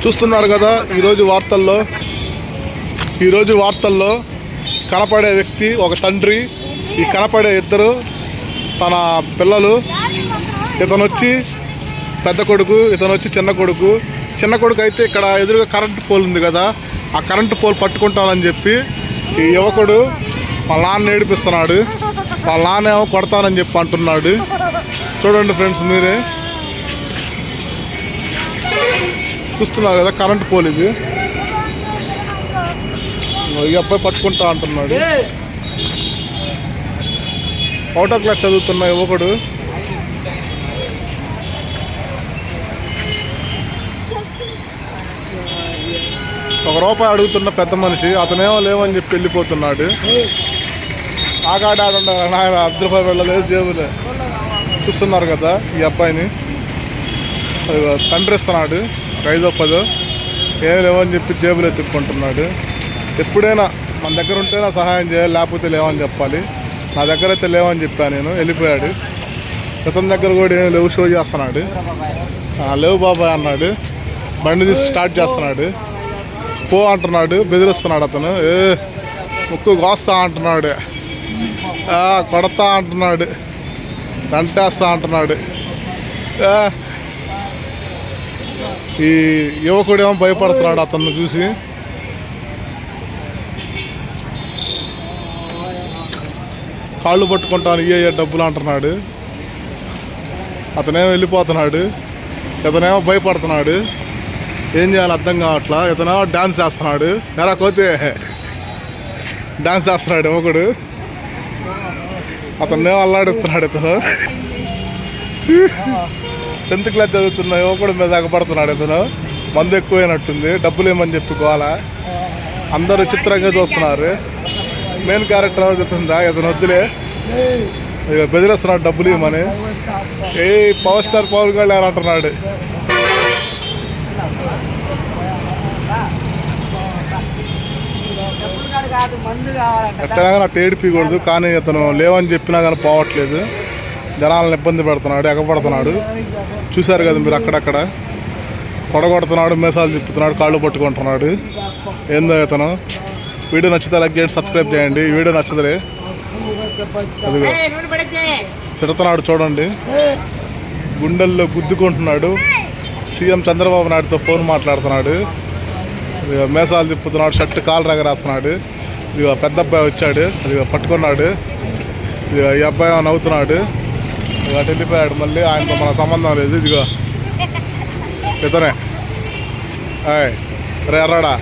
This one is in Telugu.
చూస్తున్నారు కదా ఈరోజు వార్తల్లో కనపడే వ్యక్తి ఒక తండ్రి, ఈ కనపడే ఇద్దరు తన పిల్లలు. ఇతను వచ్చి పెద్ద కొడుకు, ఇతను వచ్చి చిన్న కొడుకు. చిన్న కొడుకు అయితే ఇక్కడ ఎదురుగా కరెంటు పోల్ ఉంది కదా, ఆ కరెంటు పోల్ పట్టుకుంటానని చెప్పి ఈ యువకుడు వాళ్ళ నాన్న ఏడిపిస్తున్నాడు. వాళ్ళ నాన్న ఏమో కొడతానని చెప్పి అంటున్నాడు. చూడండి ఫ్రెండ్స్, మీరే చూస్తున్నారు కదా కరెంటు పోల్ ఇది. ఈ అబ్బాయి పట్టుకుంటా అంటున్నాడు. ఒకటో క్లాస్ చదువుతున్న యువకుడు ₹1 అడుగుతున్న పెద్ద మనిషి, అతనేమో లేవని చెప్పి వెళ్ళిపోతున్నాడు. ఆగాడాడు ఆయన ₹10 వెళ్ళలేదు జేబులే. చూస్తున్నారు కదా ఈ అబ్బాయిని, తండ్రి ఇస్తున్నాడు 5-10 ఏమి లేవని చెప్పి జేబులు ఎత్తుక్కుంటున్నాడు. ఎప్పుడైనా మన దగ్గర ఉంటేనే సహాయం చేయాలి, లేకపోతే లేవని చెప్పాలి. నా దగ్గర అయితే లేవని చెప్పాను నేను. వెళ్ళిపోయాడు. ఇతని దగ్గర కూడా ఏం లేవు, షో చేస్తున్నాడు. లేవు బాబాయ్ అన్నాడు. బండి తీసి స్టార్ట్ చేస్తున్నాడు. పో అంటున్నాడు, బెదిరిస్తున్నాడు. అతను ముక్కు కోస్తా అంటున్నాడు, కొడతా అంటున్నాడు, వెంటేస్తా అంటున్నాడు. ఈ యువకుడేమో భయపడుతున్నాడు అతన్ని చూసి. కాళ్ళు పట్టుకుంటాను, ఇయ్యే డబ్బులు అంటున్నాడు. అతనేమో వెళ్ళిపోతున్నాడు, ఇతనేమో భయపడుతున్నాడు. ఏం చేయాలి అర్థం కావట్లా. ఇతనేమో డాన్స్ చేస్తున్నాడు. ఎలా కోతే డాన్స్ చేస్తున్నాడు యువకుడు. అతన్నేమో అల్లాడిస్తున్నాడు. ఇతను 10th క్లాస్ చదువుతున్న యువకుడు మీద ఎగపడుతున్నాడు. ఇతను మందు ఎక్కువైనట్టుంది, డబ్బులు ఏమని చెప్పి గోల. అందరూ చిత్రంగా చూస్తున్నారు. మెయిన్ క్యారెక్టర్ ఎవరు చెప్తుందా, ఇతను వద్దులే, ఇక బెదిరిస్తున్నాడు డబ్బులు ఇవ్వమని. పవర్ స్టార్ పవన్ కళ్యాణ్ అంటున్నాడు. ఎట్లా అట్ట ఏడిపించకూడదు, కానీ ఇతను లేవని చెప్పినా కానీ పోవట్లేదు. జనాలను ఇబ్బంది పెడుతున్నాడు, ఎగపడుతున్నాడు. చూశారు కదా మీరు, అక్కడక్కడ తొడగొడుతున్నాడు, మీసాలు తిప్పుతున్నాడు, కాళ్ళు పట్టుకుంటున్నాడు. ఏందో ఇతను. వీడియో నచ్చితే లైక్ చేయండి, సబ్స్క్రైబ్ చేయండి. ఈ వీడియో నచ్చదులే, అదిగో తిడుతున్నాడు చూడండి. గుండెల్లో గుద్దుకుంటున్నాడు. సీఎం చంద్రబాబు నాయుడుతో ఫోన్ మాట్లాడుతున్నాడు. మేసాలు తిప్పుతున్నాడు, షర్ట్ కాలు ఎగరేస్తున్నాడు. ఇదిగో పెద్ద అబ్బాయి వచ్చాడు, ఇదిగో పట్టుకున్నాడు. ఇదిగో ఈ అబ్బాయి నవ్వుతున్నాడు. ఇక వెళ్ళిపోయాడు మళ్ళీ. ఆయనతో మన సంబంధం లేదు. ఇదిగో ఇతనే రే ఎర్రాడా